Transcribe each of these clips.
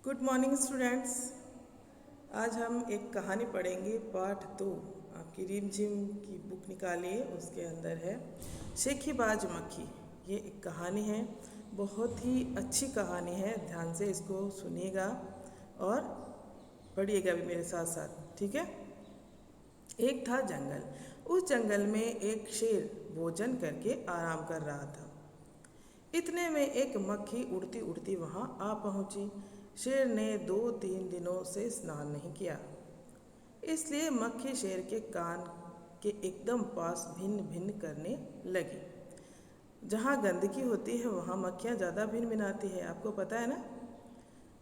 Good morning students. आज हम एक कहानी पढ़ेंगे पाठ 2। आपकी रीम झिम की बुक निकालिए, उसके अंदर है शेखीबाज मक्खी। ये एक कहानी है, बहुत ही अच्छी कहानी है। ध्यान से इसको सुनिएगा और पढ़िएगा भी मेरे साथ साथ, ठीक है। एक था जंगल। उस जंगल में एक शेर भोजन करके आराम कर रहा था। इतने में एक मक्खी उड़ती उड़ती वहां आ पहुंची। शेर ने 2-3 दिनों से स्नान नहीं किया, इसलिए मक्खी शेर के कान के एकदम पास भिन्न भिन्न करने लगी। जहाँ गंदगी होती है वहाँ मक्खियाँ ज़्यादा भिन भिनाती है, आपको पता है ना।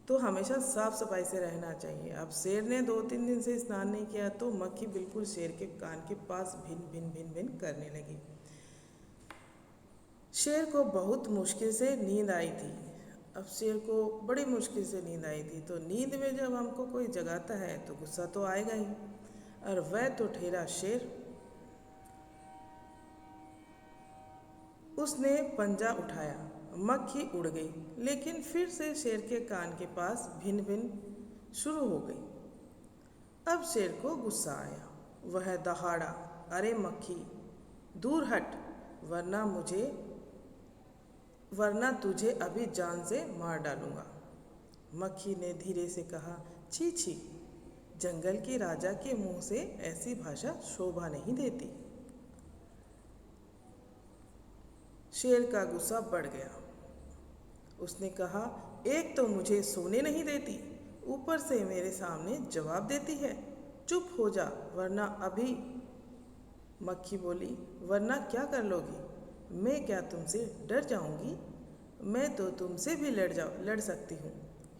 तो हमेशा साफ सफाई से रहना चाहिए। अब शेर ने 2-3 दिन से स्नान नहीं किया तो मक्खी बिल्कुल शेर के कान के पास भिन भिन करने लगी। शेर को बहुत मुश्किल से नींद आई थी। अब शेर को बड़ी मुश्किल से नींद आई थी, तो नींद में जब हमको कोई जगाता है तो गुस्सा तो आएगा ही। और वह तो ठहरा शेर। उसने पंजा उठाया, मक्खी उड़ गई, लेकिन फिर से शेर के कान के पास भिन भिन शुरू हो गई। अब शेर को गुस्सा आया। वह दहाड़ा, अरे मक्खी, दूर हट, वरना तुझे अभी जान से मार डालूंगा। मक्खी ने धीरे से कहा, छी छी, जंगल के राजा के मुंह से ऐसी भाषा शोभा नहीं देती। शेर का गुस्सा बढ़ गया। उसने कहा, एक तो मुझे सोने नहीं देती, ऊपर से मेरे सामने जवाब देती है। चुप हो जा, वरना अभी। मक्खी बोली, वरना क्या कर लोगी? मैं क्या तुमसे डर जाऊंगी? मैं तो तुमसे भी लड़ सकती हूँ।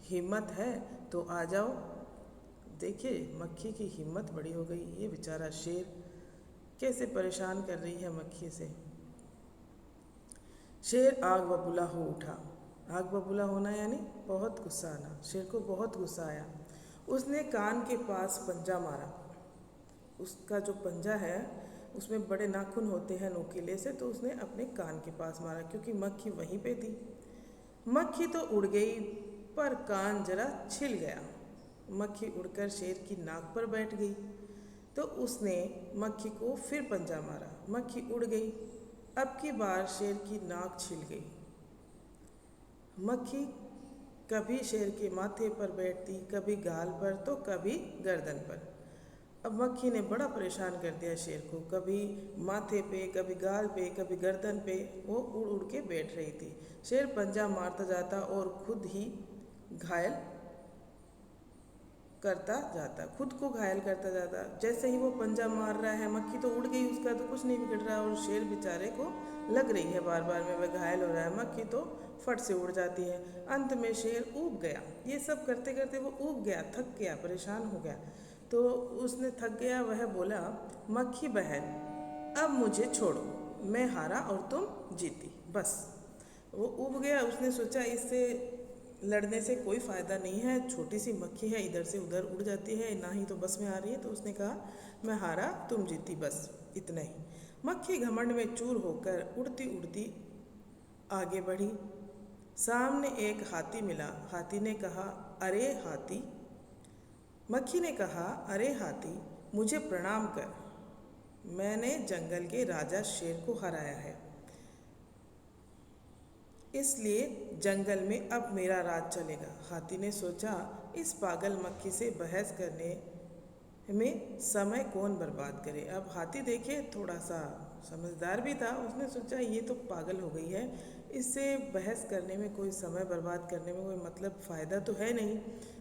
हिम्मत है तो आ जाओ। देखिए, मक्खी की हिम्मत बड़ी हो गई। ये बेचारा शेर कैसे परेशान कर रही है मक्खी से। शेर आग बबूला हो उठा। आग बबूला होना यानी बहुत गुस्सा आना। शेर को बहुत गुस्सा आया। उसने कान के पास पंजा मारा। उसका जो पंजा है उसमें बड़े नाखून होते हैं नोकीले से, तो उसने अपने कान के पास मारा, क्योंकि मक्खी वहीं पे थी। मक्खी तो उड़ गई, पर कान जरा छिल गया। मक्खी उड़कर शेर की नाक पर बैठ गई, तो उसने मक्खी को फिर पंजा मारा। मक्खी उड़ गई। अब की बार शेर की नाक छिल गई। मक्खी कभी शेर के माथे पर बैठती, कभी गाल पर, तो कभी गर्दन पर। अब मक्खी ने बड़ा परेशान कर दिया शेर को। कभी माथे पे, कभी गाल पे, कभी गर्दन पे वो उड़ उड़ के बैठ रही थी। शेर पंजा मारता जाता और खुद ही घायल करता जाता, खुद को घायल करता जाता। जैसे ही वो पंजा मार रहा है, मक्खी तो उड़ गई, उसका तो कुछ नहीं बिगड़ रहा, और शेर बेचारे को लग रही है बार बार में वह घायल हो रहा है। मक्खी तो फट से उड़ जाती है। अंत में शेर ऊब गया। ये सब करते करते वो ऊब गया, थक गया, परेशान हो गया। तो उसने थक गया, वह बोला, मक्खी बहन, अब मुझे छोड़ो, मैं हारा और तुम जीती, बस। वो ऊब गया। उसने सोचा इससे लड़ने से कोई फ़ायदा नहीं है, छोटी सी मक्खी है, इधर से उधर उड़ जाती है, ना ही तो बस में आ रही है। तो उसने कहा, मैं हारा, तुम जीती, बस इतना ही। मक्खी घमंड में चूर होकर उड़ती उड़ती आगे बढ़ी। सामने एक हाथी मिला। हाथी ने कहा, अरे हाथी। मक्खी ने कहा, अरे हाथी, मुझे प्रणाम कर, मैंने जंगल के राजा शेर को हराया है, इसलिए जंगल में अब मेरा राज चलेगा। हाथी ने सोचा, इस पागल मक्खी से बहस करने में समय कौन बर्बाद करे। अब हाथी देखे थोड़ा सा समझदार भी था। उसने सोचा ये तो पागल हो गई है, इससे बहस करने में, कोई समय बर्बाद करने में कोई मतलब फ़ायदा तो है नहीं,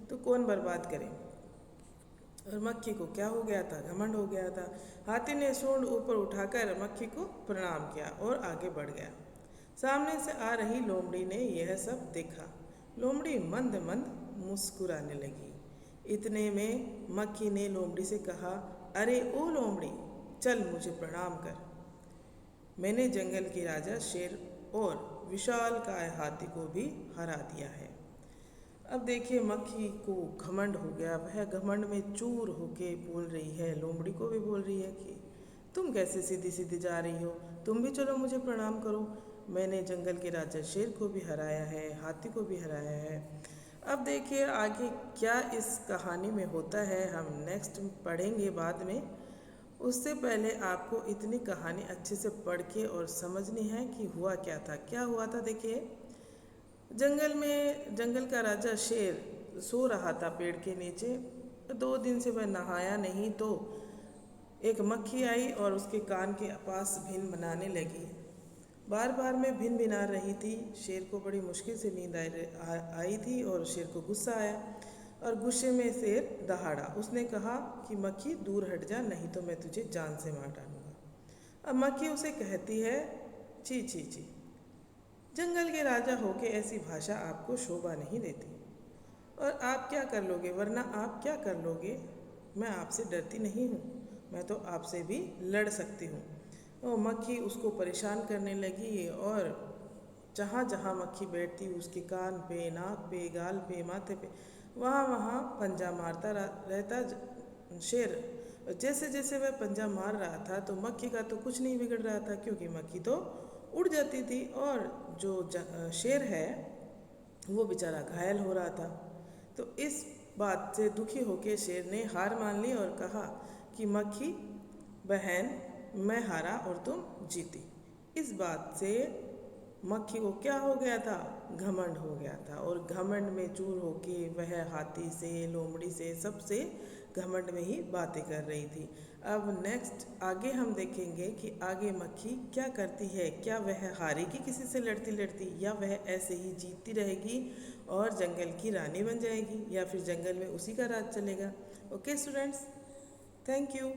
तो कौन बर्बाद करे। और मक्खी को क्या हो गया था, घमंड हो गया था। हाथी ने सूंड ऊपर उठाकर मक्खी को प्रणाम किया और आगे बढ़ गया। सामने से आ रही लोमड़ी ने यह सब देखा। लोमड़ी मंद मंद मुस्कुराने लगी। इतने में मक्खी ने लोमड़ी से कहा, अरे ओ लोमड़ी, चल मुझे प्रणाम कर, मैंने जंगल के राजा शेर और विशालकाय हाथी को भी हरा दिया है। अब देखिए, मक्खी को घमंड हो गया। वह घमंड में चूर होके बोल रही है, लोमड़ी को भी बोल रही है कि तुम कैसे सीधी सीधी जा रही हो, तुम भी चलो मुझे प्रणाम करो, मैंने जंगल के राजा शेर को भी हराया है, हाथी को भी हराया है। अब देखिए आगे क्या इस कहानी में होता है, हम नेक्स्ट पढ़ेंगे बाद में। उससे पहले आपको इतनी कहानी अच्छे से पढ़ के और समझनी है कि हुआ क्या था। क्या हुआ था देखिए, जंगल का राजा शेर सो रहा था पेड़ के नीचे। 2 दिन से वह नहाया नहीं तो एक मक्खी आई और उसके कान के पास भिन बनाने लगी। बार बार में भिन भिना रही थी। शेर को बड़ी मुश्किल से नींद आई थी और शेर को गुस्सा आया और गुस्से में शेर दहाड़ा। उसने कहा कि मक्खी दूर हट जा, नहीं तो मैं तुझे जान से मार डालूंगा। अब मक्खी उसे कहती है, छी छी छी, जंगल के राजा होके ऐसी भाषा आपको शोभा नहीं देती। और आप क्या कर लोगे, वरना आप क्या कर लोगे? मैं आपसे डरती नहीं हूँ, मैं तो आपसे भी लड़ सकती हूँ। और मक्खी उसको परेशान करने लगी और जहाँ जहाँ मक्खी बैठती उसके कान पे, नाक पे, गाल पे, माथे पे, वहाँ वहाँ पंजा मारता रहता शेर। जैसे जैसे वह पंजा मार रहा था तो मक्खी का तो कुछ नहीं बिगड़ रहा था, क्योंकि मक्खी तो उड़ जाती थी और जो शेर है वो बेचारा घायल हो रहा था। तो इस बात से दुखी होकर शेर ने हार मान ली और कहा कि मक्खी बहन, मैं हारा और तुम जीती। इस बात से मक्खी को क्या हो गया था, घमंड हो गया था और घमंड में चूर होके वह हाथी से, लोमड़ी से, सबसे घमंड में ही बातें कर रही थी। अब नेक्स्ट आगे हम देखेंगे कि आगे मक्खी क्या करती है। क्या वह हारेगी किसी से लड़ती लड़ती, या वह ऐसे ही जीतती रहेगी और जंगल की रानी बन जाएगी, या फिर जंगल में उसी का राज चलेगा। Okay students, thank you.